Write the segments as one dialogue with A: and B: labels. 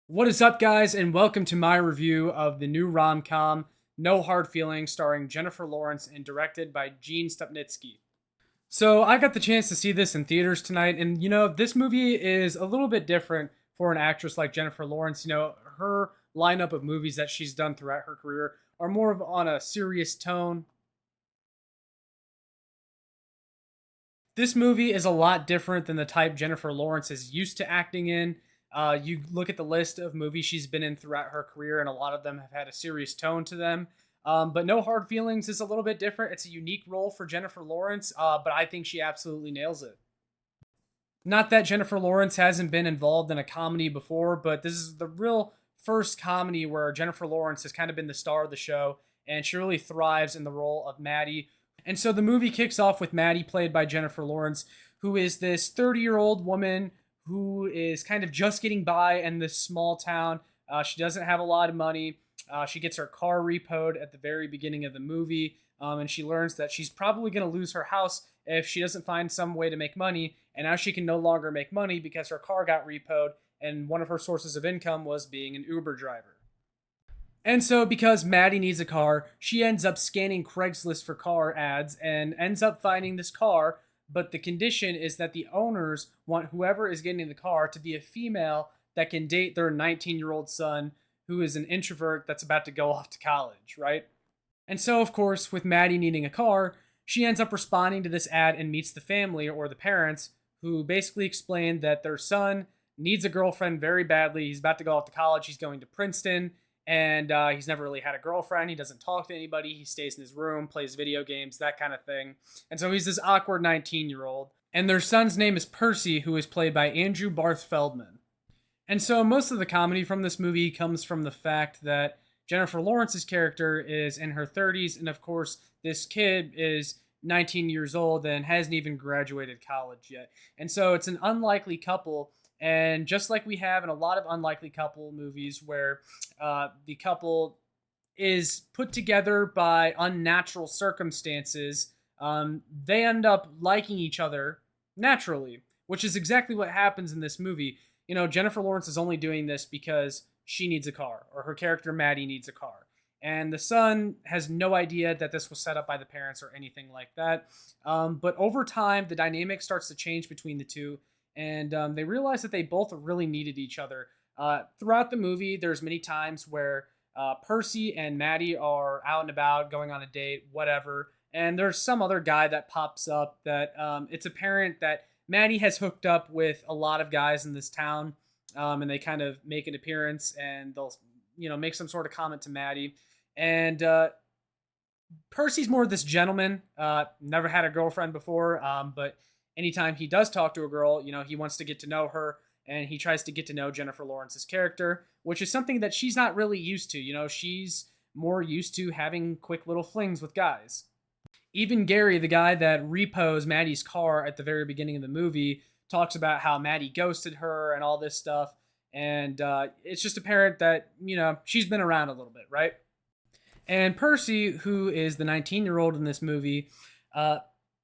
A: What is up, guys, and welcome to my review of the new rom-com No Hard Feelings, starring Jennifer Lawrence and directed by Stupnitsky. So I got the chance to see this in theaters tonight, and this movie is a little bit different for an actress like Jennifer Lawrence. Her lineup of movies that she's done throughout her career are more of on a serious tone. This movie is a lot different than the type Jennifer Lawrence is used to acting in. You look at the list of movies she's been in throughout her career, and a lot of them have had a serious tone to them. But No Hard Feelings is a little bit different. It's a unique role for Jennifer Lawrence, but I think she absolutely nails it. Not that Jennifer Lawrence hasn't been involved in a comedy before, but this is the real first comedy where Jennifer Lawrence has kind of been the star of the show, and she really thrives in the role of Maddie. And so the movie kicks off with Maddie, played by Jennifer Lawrence, who is this 30-year-old woman who is kind of just getting by in this small town. She doesn't have a lot of money. She gets her car repoed at the very beginning of the movie, and she learns that she's probably going to lose her house if she doesn't find some way to make money. And now she can no longer make money because her car got repoed, and one of her sources of income was being an Uber driver. And so, because Maddie needs a car, she ends up scanning Craigslist for car ads and ends up finding this car. But the condition is that the owners want whoever is getting the car to be a female that can date their 19-year-old son, who is an introvert that's about to go off to college, right? And so, of course, with Maddie needing a car, she ends up responding to this ad and meets the family or the parents, who basically explain that their son needs a girlfriend very badly. He's about to go off to college. He's going to Princeton, and he's never really had a girlfriend. He doesn't talk to anybody. He stays in his room, plays video games, that kind of thing. And so he's this awkward 19-year-old. And their son's name is Percy, who is played by Andrew Barth Feldman. And so most of the comedy from this movie comes from the fact that Jennifer Lawrence's character is in her 30s, and of course, this kid is 19 years old and hasn't even graduated college yet. And so it's an unlikely couple. And just like we have in a lot of unlikely couple movies where the couple is put together by unnatural circumstances, they end up liking each other naturally, which is exactly what happens in this movie. Jennifer Lawrence is only doing this because she needs a car, or her character Maddie needs a car. And the son has no idea that this was set up by the parents or anything like that. But over time, the dynamic starts to change between the two, and they realize that they both really needed each other. Throughout the movie, there's many times where Percy and Maddie are out and about, going on a date, whatever. And there's some other guy that pops up that it's apparent that Maddie has hooked up with a lot of guys in this town, and they kind of make an appearance, and they'll make some sort of comment to Maddie. And Percy's more this gentleman, never had a girlfriend before, but anytime he does talk to a girl, he wants to get to know her, and he tries to get to know Jennifer Lawrence's character, which is something that she's not really used to. She's more used to having quick little flings with guys. Even Gary, the guy that repos Maddie's car at the very beginning of the movie, talks about how Maddie ghosted her and all this stuff. And it's just apparent that, she's been around a little bit, right? And Percy, who is the 19-year-old in this movie,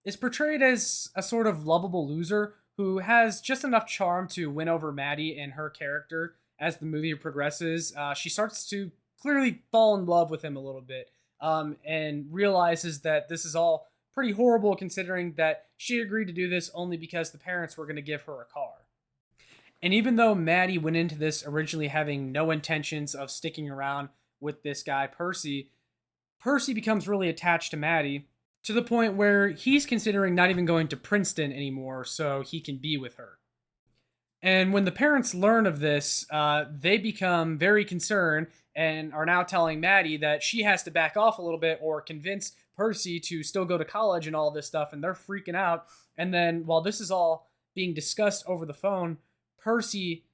A: is portrayed as a sort of lovable loser who has just enough charm to win over Maddie and her character as the movie progresses. She starts to clearly fall in love with him a little bit, and realizes that this is all pretty horrible, considering that she agreed to do this only because the parents were going to give her a car. And even though Maddie went into this originally having no intentions of sticking around with this guy, Percy becomes really attached to Maddie, to the point where he's considering not even going to Princeton anymore so he can be with her. And when the parents learn of this, they become very concerned and are now telling Maddie that she has to back off a little bit or convince Percy to still go to college and all this stuff. And they're freaking out. And then while this is all being discussed over the phone, Percy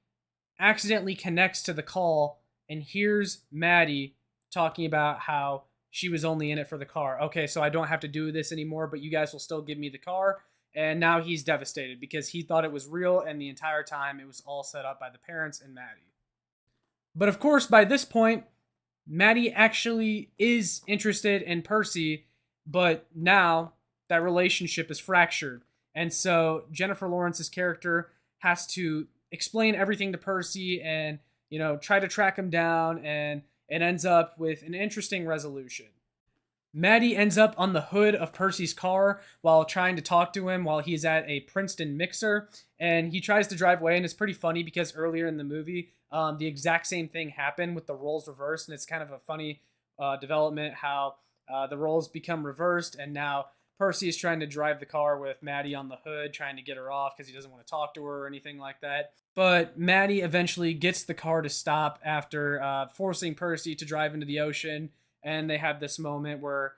A: accidentally connects to the call and hears Maddie talking about how she was only in it for the car. Okay, so I don't have to do this anymore, but you guys will still give me the car. And now he's devastated because he thought it was real, and the entire time it was all set up by the parents and Maddie. But of course, by this point, Maddie actually is interested in Percy, but now that relationship is fractured. And so Jennifer Lawrence's character has to explain everything to Percy and try to track him down, and it ends up with an interesting resolution. Maddie ends up on the hood of Percy's car while trying to talk to him while he's at a Princeton mixer, and he tries to drive away. And it's pretty funny because earlier in the movie, the exact same thing happened with the roles reversed, and it's kind of a funny development how the roles become reversed, and now Percy is trying to drive the car with Maddie on the hood, trying to get her off because he doesn't want to talk to her or anything like that. But Maddie eventually gets the car to stop after forcing Percy to drive into the ocean, and they have this moment where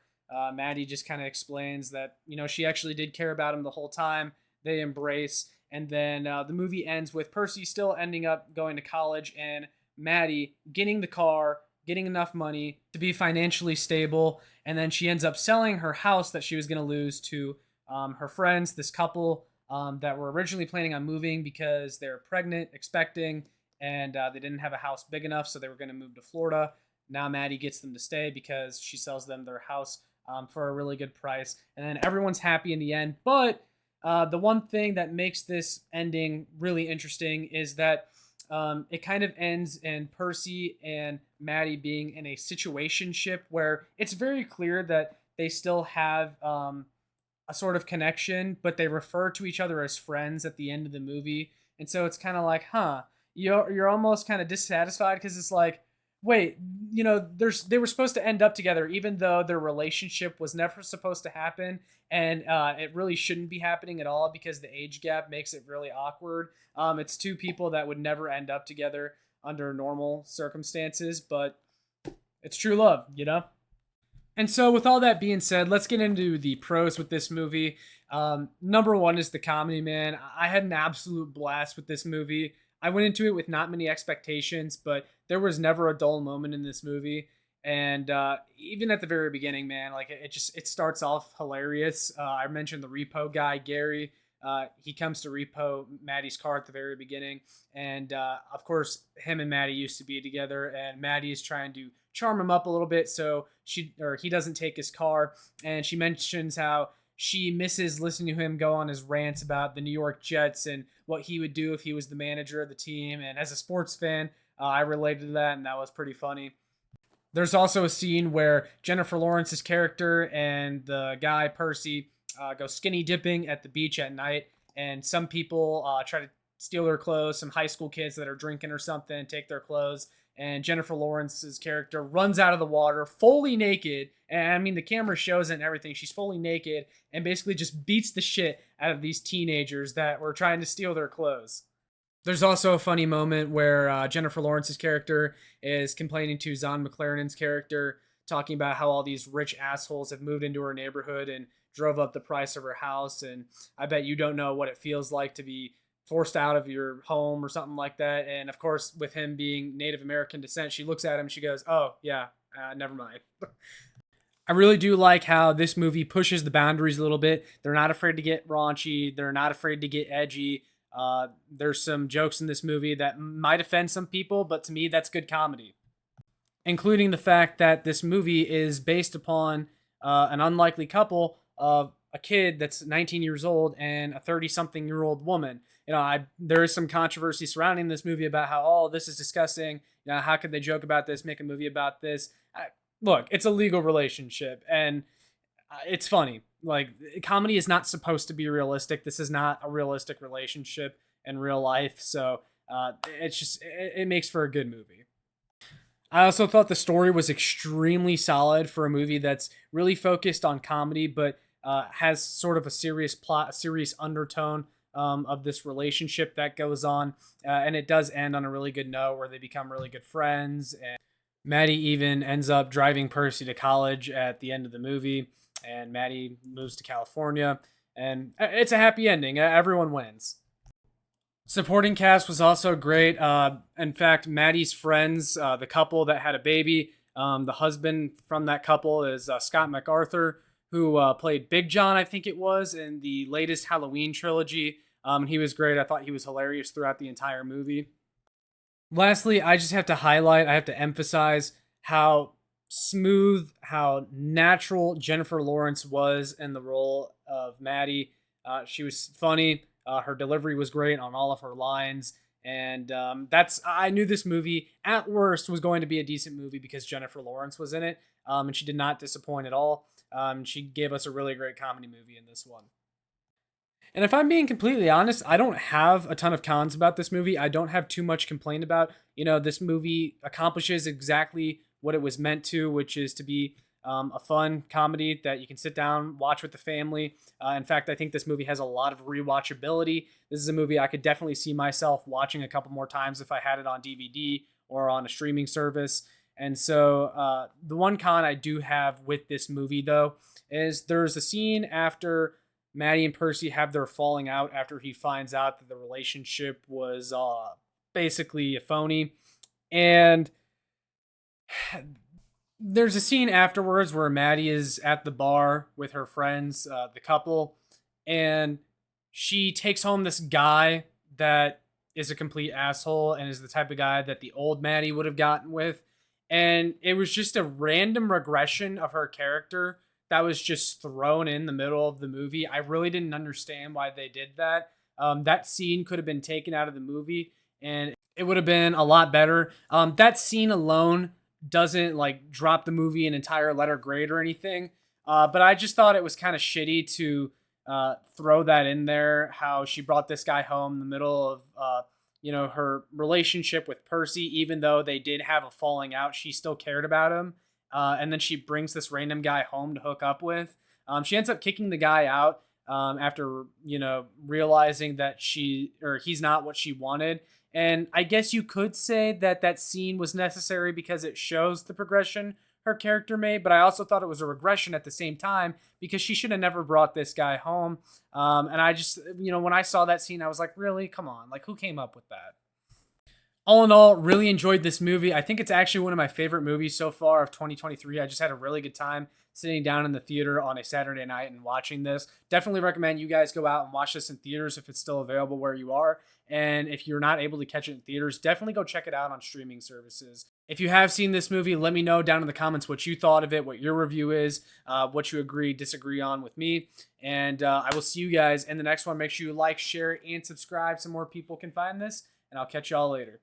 A: Maddie just kind of explains that she actually did care about him the whole time. They embrace, and then the movie ends with Percy still ending up going to college and Maddie getting the car, getting enough money to be financially stable, and then she ends up selling her house that she was going to lose to her friends, this couple that were originally planning on moving because they're pregnant, expecting, and they didn't have a house big enough, so they were going to move to Florida. Now Maddie gets them to stay because she sells them their house for a really good price, and then everyone's happy in the end. But the one thing that makes this ending really interesting is that it kind of ends in Percy and Maddie being in a situationship where it's very clear that they still have a sort of connection, but they refer to each other as friends at the end of the movie. And so it's kind of like, you're almost kind of dissatisfied because it's like, wait, they were supposed to end up together, even though their relationship was never supposed to happen, and it really shouldn't be happening at all because the age gap makes it really awkward. It's two people that would never end up together under normal circumstances, but it's true love. And so, with all that being said, let's get into the pros with this movie. Number one is the comedy, man. I had an absolute blast with this movie. I went into it with not many expectations, but there was never a dull moment in this movie. And even at the very beginning, man, like it starts off hilarious. I mentioned the repo guy, Gary. He comes to repo Maddie's car at the very beginning, and of course, him and Maddie used to be together. And Maddie is trying to charm him up a little bit so he doesn't take his car. And she mentions how she misses listening to him go on his rants about the New York Jets and what he would do if he was the manager of the team. And as a sports fan, I related to that, and that was pretty funny. There's also a scene where Jennifer Lawrence's character and the guy Percy go skinny dipping at the beach at night, and some people try to steal their clothes. Some high school kids that are drinking or something take their clothes, and Jennifer Lawrence's character runs out of the water fully naked. And I mean, the camera shows it and everything. She's fully naked and basically just beats the shit out of these teenagers that were trying to steal their clothes. There's also a funny moment where Jennifer Lawrence's character is complaining to Zahn McClarnon's character, talking about how all these rich assholes have moved into her neighborhood and drove up the price of her house. And I bet you don't know what it feels like to be forced out of your home or something like that. And of course, with him being Native American descent, she looks at him and she goes, "Oh, yeah, never mind." I really do like how this movie pushes the boundaries a little bit. They're not afraid to get raunchy. They're not afraid to get edgy. There's some jokes in this movie that might offend some people, but to me, that's good comedy. Including the fact that this movie is based upon an unlikely couple of a kid that's 19 years old and a 30-something-year-old woman. There is some controversy surrounding this movie about how, oh, this is disgusting. How could they joke about this, make a movie about this? Look, it's a legal relationship, and it's funny. Like, comedy is not supposed to be realistic. This is not a realistic relationship in real life, so it makes for a good movie. I also thought the story was extremely solid for a movie that's really focused on comedy, but has sort of a serious plot, a serious undertone of this relationship that goes on. And it does end on a really good note where they become really good friends. And Maddie even ends up driving Percy to college at the end of the movie, and Maddie moves to California. And it's a happy ending. Everyone wins. Supporting cast was also great. In fact, Maddie's friends, the couple that had a baby, the husband from that couple is Scott MacArthur, who played Big John, I think it was, in the latest Halloween trilogy. He was great. I thought he was hilarious throughout the entire movie. Lastly, I just have to highlight, I have to emphasize how smooth, how natural Jennifer Lawrence was in the role of Maddie. She was funny. Her delivery was great on all of her lines. And I knew this movie at worst was going to be a decent movie because Jennifer Lawrence was in it, and she did not disappoint at all. She gave us a really great comedy movie in this one. And if I'm being completely honest, I don't have a ton of cons about this movie. I don't have too much complaint about. This movie accomplishes exactly what it was meant to, which is to be a fun comedy that you can sit down, watch with the family. In fact, I think this movie has a lot of rewatchability. This is a movie I could definitely see myself watching a couple more times if I had it on DVD or on a streaming service. And so, the one con I do have with this movie, though, is there's a scene after Maddie and Percy have their falling out after he finds out that the relationship was basically a phony. And there's a scene afterwards where Maddie is at the bar with her friends, the couple, and she takes home this guy that is a complete asshole and is the type of guy that the old Maddie would have gotten with. And it was just a random regression of her character that was just thrown in the middle of the movie. I really didn't understand why they did that. That scene could have been taken out of the movie and it would have been a lot better. That scene alone doesn't like drop the movie an entire letter grade or anything. But I just thought it was kind of shitty to throw that in there. How she brought this guy home in the middle of her relationship with Percy, even though they did have a falling out, she still cared about him. And then she brings this random guy home to hook up with. She ends up kicking the guy out after realizing that he's not what she wanted. And I guess you could say that that scene was necessary because it shows the progression her character made, but I also thought it was a regression at the same time because she should have never brought this guy home. And I just, when I saw that scene, I was like, really? Come on. Like, who came up with that? All in all, really enjoyed this movie. I think it's actually one of my favorite movies so far of 2023. I just had a really good time sitting down in the theater on a Saturday night and watching this. Definitely recommend you guys go out and watch this in theaters if it's still available where you are. And if you're not able to catch it in theaters, definitely go check it out on streaming services. If you have seen this movie, let me know down in the comments what you thought of it, what your review is, what you agree, disagree on with me. And I will see you guys in the next one. Make sure you like, share, and subscribe so more people can find this. And I'll catch y'all later.